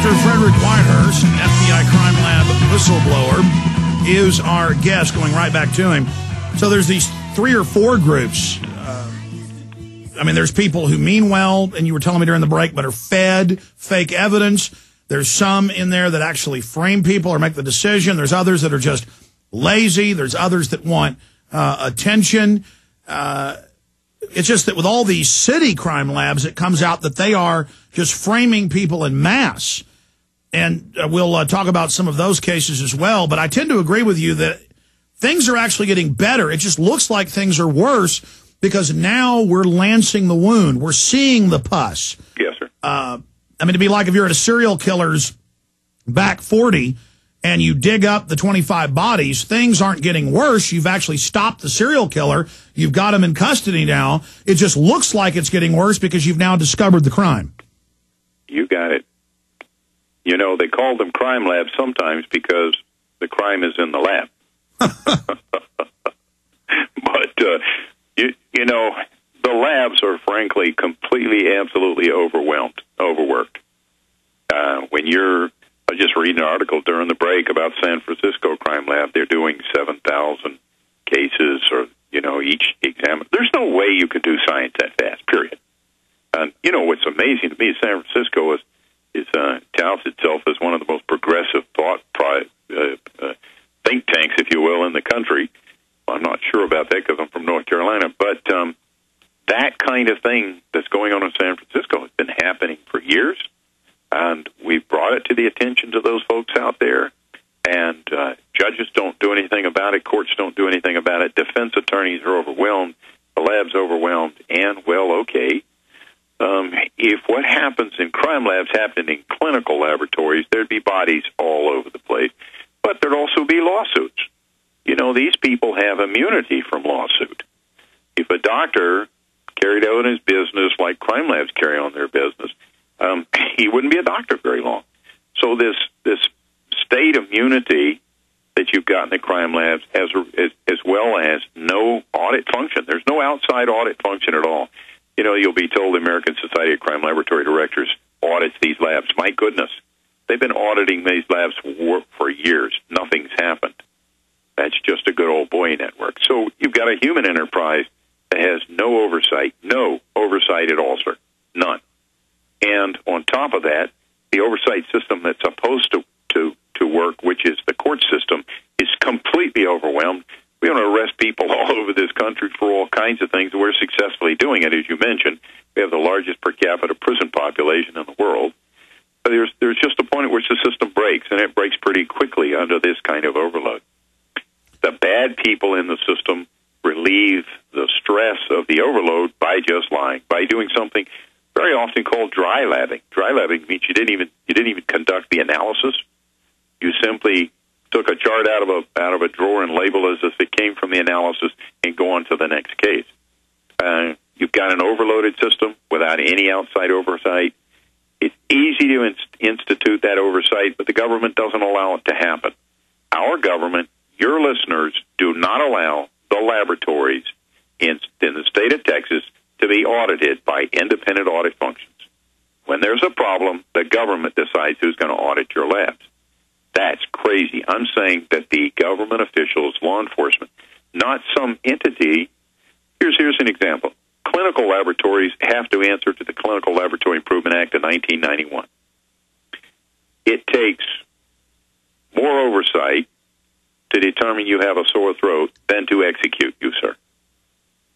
Dr. Frederic Whitehurst, FBI Crime Lab whistleblower, is our guest, going right back to him. So there's these 3 or 4 groups. There's people who mean well, and you were telling me during the break, but are fed fake evidence. There's some in there that actually frame people or make the decision. There's others that are just lazy. There's others that want attention. It's just that with all these city crime labs, it comes out that they are just framing people en masse. And we'll talk about some of those cases as well. But I tend to agree with you that things are actually getting better. It just looks like things are worse because now we're lancing the wound. We're seeing the pus. Yes, sir. It'd be like if you're at a serial killer's back 40 and you dig up the 25 bodies, things aren't getting worse. You've actually stopped the serial killer. You've got him in custody now. It just looks like it's getting worse because you've now discovered the crime. You got it. You know, they call them crime labs sometimes because the crime is in the lab. But, you know, the labs are frankly completely, absolutely overworked. I was just reading an article during the break about San Francisco Crime Lab. They're doing 7,000 cases, or, each exam. There's no way you could do science that fast, period. And, what's amazing to me, San Francisco touts itself as one of the most progressive think tanks, if you will, in the country. I'm not sure about that because I'm from North Carolina, but that kind of thing that's going on in San Francisco has been happening for years, and we've brought it to the attention to those folks out there, and judges don't do anything about it, courts don't do anything about it, defense attorneys are overwhelmed, the lab's overwhelmed, and, well, okay, if what happens in crime labs happened in clinical laboratories, there'd be bodies all over the place, but there'd also be lawsuits. These people have immunity from lawsuit. If a doctor carried out his business like crime labs carry on their business, he wouldn't be a doctor very long. So this state immunity that you've got in the crime labs, as well as no audit function. There's no outside audit function at all. You'll be told the American Society of Crime Laboratory Directors audits these labs. My goodness, they've been auditing these labs for years. Nothing's happened. That's just a good old boy network. So you've got a human enterprise that has no oversight at all, sir, none. And on top of that, the oversight system that's supposed to work, which is the court system, is completely overwhelmed. We want to arrest people all over this country for all kinds of things. We're successfully doing it, as you mentioned. We have the largest per capita prison population in the world. But there's just a point at which the system breaks, and it breaks pretty quickly under this kind of overload. The bad people in the system relieve the stress of the overload by just lying, by doing something very often called dry labbing. Dry labbing means you didn't even conduct the analysis. You simply took a chart out of a drawer and labeled it as if it came from the analysis and go on to the next case. You've got an overloaded system without any outside oversight. It's easy to institute that oversight, but the government doesn't allow it to happen. Our government, your listeners, do not allow the laboratories in the state of Texas to be audited by independent audit functions. When there's a problem, the government decides who's going to audit your labs. That's crazy. I'm saying that the government officials, law enforcement, not some entity. Here's an example. Clinical laboratories have to answer to the Clinical Laboratory Improvement Act of 1991. It takes more oversight to determine you have a sore throat than to execute you, sir.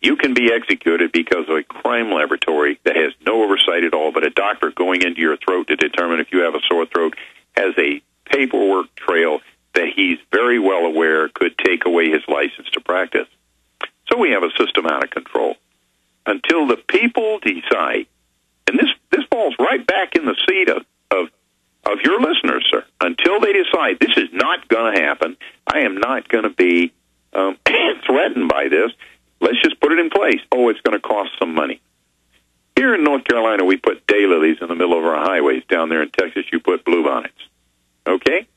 You can be executed because of a crime laboratory that has no oversight at all, but a doctor going into your throat to determine if you have a sore throat has a paperwork trail that he's very well aware could take away his license to practice. So we have a system out of control. Until the people decide, and this falls right back in the seat of your listeners, sir, until they decide this is not going to happen, I am not going to be threatened by this, let's just put it in place. Oh, it's going to cost some money. Here in North Carolina, we put daylilies in the middle of our highways. Down there in Texas, you put bluebonnets. Okay?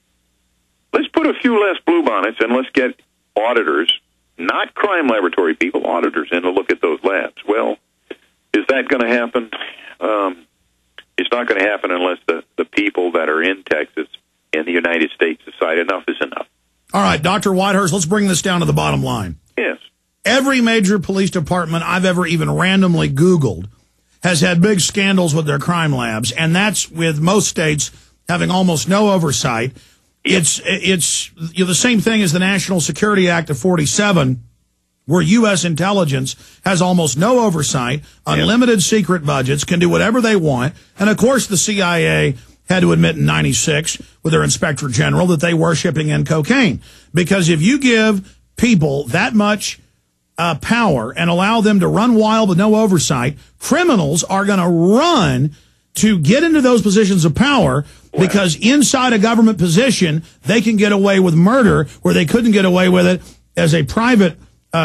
Let's put a few less bluebonnets, and let's get auditors, not crime laboratory people, auditors in to look at those labs. Well, is that going to happen? It's not going to happen unless the people that are in Texas, in the United States, decide enough is enough. All right, Dr. Whitehurst, let's bring this down to the bottom line. Yes. Every major police department I've ever even randomly Googled has had big scandals with their crime labs, and that's with most states having almost no oversight. It's the same thing as the National Security Act of 47, where U.S. intelligence has almost no oversight, unlimited secret budgets, can do whatever they want. And, of course, the CIA had to admit in 96 with their inspector general that they were shipping in cocaine. Because if you give people that much power and allow them to run wild with no oversight, criminals are going to run to get into those positions of power because inside a government position, they can get away with murder where they couldn't get away with it as a private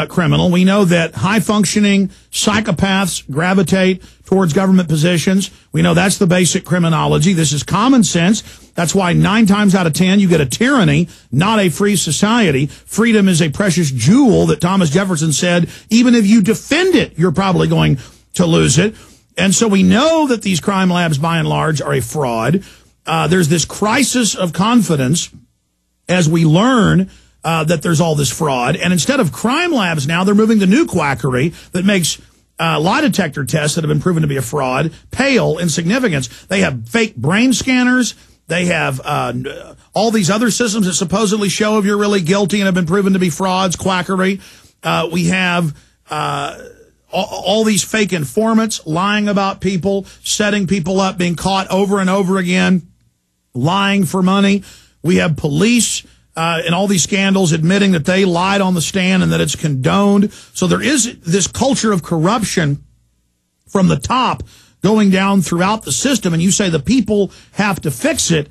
criminal. We know that high-functioning psychopaths gravitate towards government positions. We know that's the basic criminology. This is common sense. That's why 9 times out of 10 you get a tyranny, not a free society. Freedom is a precious jewel that Thomas Jefferson said, even if you defend it, you're probably going to lose it. And so we know that these crime labs, by and large, are a fraud. There's this crisis of confidence as we learn that there's all this fraud. And instead of crime labs now, they're moving to new quackery that makes lie detector tests that have been proven to be a fraud pale in significance. They have fake brain scanners. They have all these other systems that supposedly show if you're really guilty and have been proven to be frauds, quackery. We have all these fake informants lying about people, setting people up, being caught over and over again, lying for money. We have police in all these scandals admitting that they lied on the stand and that it's condoned. So there is this culture of corruption from the top going down throughout the system. And you say the people have to fix it.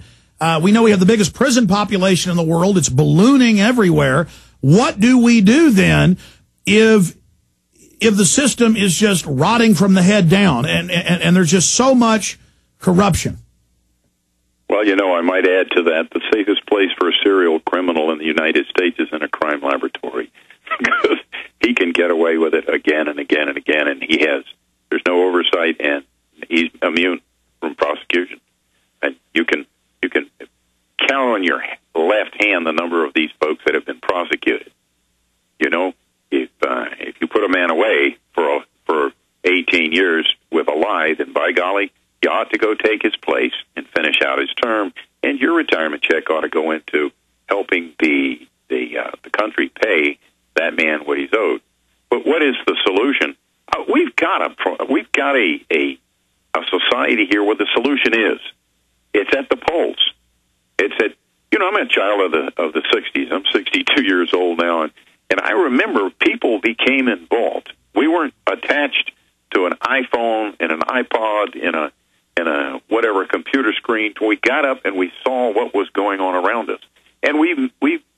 We know we have the biggest prison population in the world. It's ballooning everywhere. What do we do then if the system is just rotting from the head down and there's just so much corruption? Well, you know, I might add to that, the safest place for a serial criminal in the United States is in a crime laboratory because he can get away with it again and again and again, and there's no oversight, and he's immune from prosecution. And you can count on your left hand the number of these folks that have been prosecuted. You know, if you put a man away for 18 years with a lie, then by golly, you ought to go take his place and finish out his term, and your retirement check ought to go into helping the country pay that man what he's owed. But what is the solution? We've got a society here where the solution is. It's at the polls. It's at, you know, I'm a child of the 60s. I'm 62 years old now, and I remember people became involved. We weren't attached to an iPhone and an iPod and a whatever computer screen. We got up and we saw what was going on around us, and we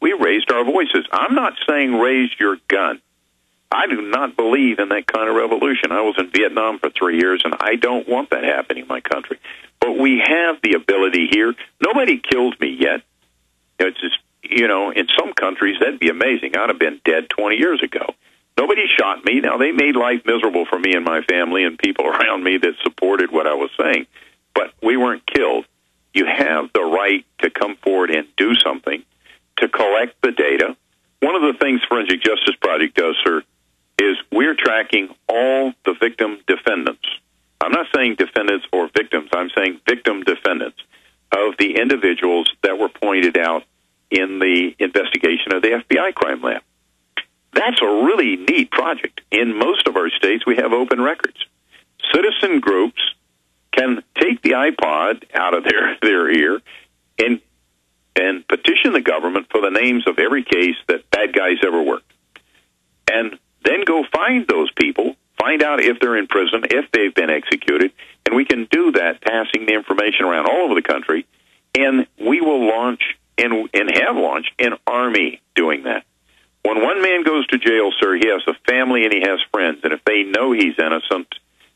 raised our voices. I'm not saying raise your gun. I do not believe in that kind of revolution. I was in Vietnam for 3 years, and I don't want that happening in my country. But we have the ability here. Nobody killed me yet. It's just, you know, in some countries that'd be amazing. I'd have been dead 20 years ago. Nobody shot me. Now, they made life miserable for me and my family and people around me that supported what I was saying, but we weren't killed. You have the right to come forward and do something, to collect the data. One of the things Forensic Justice Project does, sir, is we're tracking all the victim defendants. I'm not saying defendants or victims. I'm saying victim defendants of the individuals that were pointed out in the investigation of the FBI crime lab. That's a really neat project. In most of our states, we have open records. Citizen groups can take the iPod out of their ear and petition the government for the names of every case that bad guys ever worked. And then go find those people, find out if they're in prison, if they've been executed, and we can do that, passing the information around all over the country, and we will launch and have launched an army doing that. When one man goes to jail, sir, he has a family and he has friends, and if they know he's innocent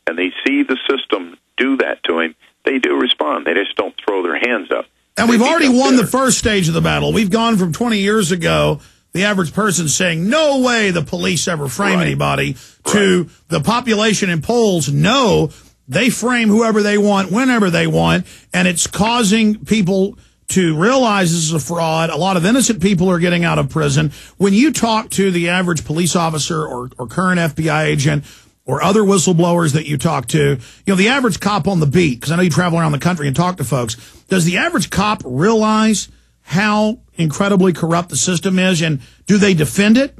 and they see the system do that to him, they do respond. They just don't throw their hands up. And we've already won the first stage of the battle. We've gone from 20 years ago, the average person saying, no way the police ever frame anybody, to the population in polls know They frame whoever they want, whenever they want, and it's causing people to realize this is a fraud. A lot of innocent people are getting out of prison. When you talk to the average police officer or current FBI agent or other whistleblowers that you talk to, you know, the average cop on the beat, because I know you travel around the country and talk to folks, does the average cop realize how incredibly corrupt the system is, and do they defend it?